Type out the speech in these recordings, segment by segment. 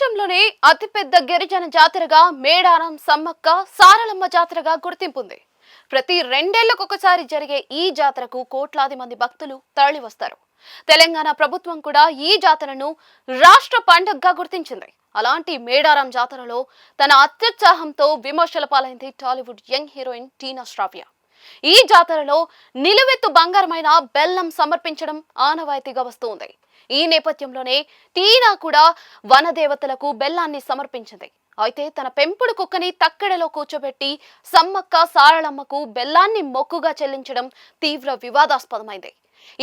ప్రపంచంలోనే అతిపెద్ద గిరిజన జాతరగా మేడారం సమ్మక్క సారలమ్మ జాతరగా గుర్తింపుంది. ప్రతి రెండేళ్లకొకసారి జరిగే ఈ జాతరకు కోట్లాది మంది భక్తులు తరలి వస్తారు. తెలంగాణ ప్రభుత్వం కూడా ఈ జాతరను రాష్ట్ర పండుగగా గుర్తించింది. అలాంటి మేడారం జాతరలో తన అత్యుత్సాహంతో విమర్శల పాలైంది టాలీవుడ్ యంగ్ హీరోయిన్ టీనా శ్రావ్య. ఈ జాతరలో నిలువెత్తు బంగారమైన బెల్లం సమర్పించడం ఆనవాయితీగా వస్తుంది. ఈ నేపథ్యంలోనే టీనా కూడా వనదేవతలకు బెల్లాన్ని సమర్పించింది. అయితే తన పెంపుడు కుక్కని తక్కెడలో కూర్చోబెట్టి సమ్మక్క సారళమ్మకు బెల్లాన్ని మొక్కుగా చెల్లించడం తీవ్ర వివాదాస్పదమైంది.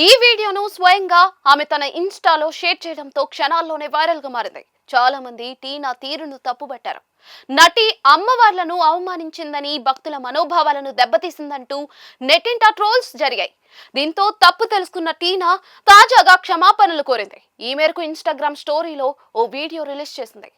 ఈ వీడియోను స్వయంగా ఆమె తన ఇన్స్టాలో షేర్ చేయడంతో క్షణాల్లోనే వైరల్ గా మారింది. చాలా మంది టీనా తీరును తప్పుబట్టారు. నటి అమ్మవార్లను అవమానించిందని, భక్తుల మనోభావాలను దెబ్బతీసిందంటూ నెట్టింట ట్రోల్స్ జరిగాయి. దీంతో తప్పు తెలుసుకున్న టీనా తాజాగా క్షమాపణలు కోరింది. ఈ మేరకు ఇన్స్టాగ్రామ్ స్టోరీలో ఓ వీడియో రిలీజ్ చేసింది.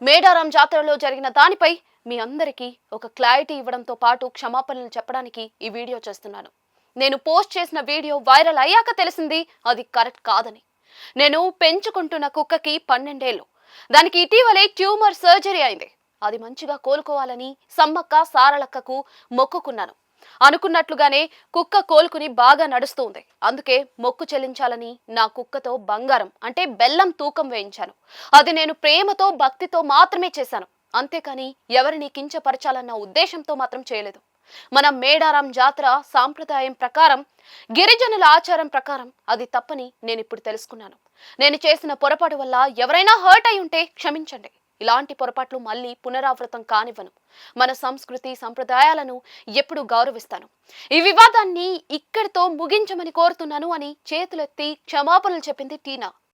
మేడారం జాతరలో జరిగిన దానిపై మీ అందరికీ ఒక క్లారిటీ ఇవ్వడంతో పాటు క్షమాపణలు చెప్పడానికి ఈ వీడియో చేస్తున్నాను. నేను పోస్ట్ చేసిన వీడియో వైరల్ అయ్యాక తెలిసింది అది కరెక్ట్ కాదని. నేను పెంచుకుంటున్న కుక్కకి 12 ఏళ్లు. దానికి ఇటీవలే ట్యూమర్ సర్జరీ అయింది. అది మంచిగా కోలుకోవాలని సమ్మక్క సారలక్కకు మొక్కుకున్నాను. అనుకున్నట్లుగానే కుక్క కోలుకుని బాగా నడుస్తుంది. అందుకే మొక్కు చెల్లించాలని నా కుక్కతో బంగారం అంటే బెల్లం తూకం వేయించాను. అది నేను ప్రేమతో భక్తితో మాత్రమే చేశాను. అంతేకాని ఎవరిని కించపరచాలన్న ఉద్దేశంతో మాత్రం చేయలేదు. మన మేడారం జాతర సాంప్రదాయం ప్రకారం, గిరిజనుల ఆచారం ప్రకారం అది తప్పని నేను ఇప్పుడు తెలుసుకున్నాను. నేను చేసిన పొరపాటు వల్ల ఎవరైనా హర్ట్ అయి ఉంటే క్షమించండి. ఇలాంటి పొరపాట్లు మళ్ళీ పునరావృతం కానివ్వను. మన సంస్కృతి సంప్రదాయాలను ఎప్పుడూ గౌరవిస్తాను. ఈ వివాదాన్ని ఇక్కడితో ముగించమని కోరుతున్నాను అని చేతులెత్తి క్షమాపణలు చెప్పింది టీనా.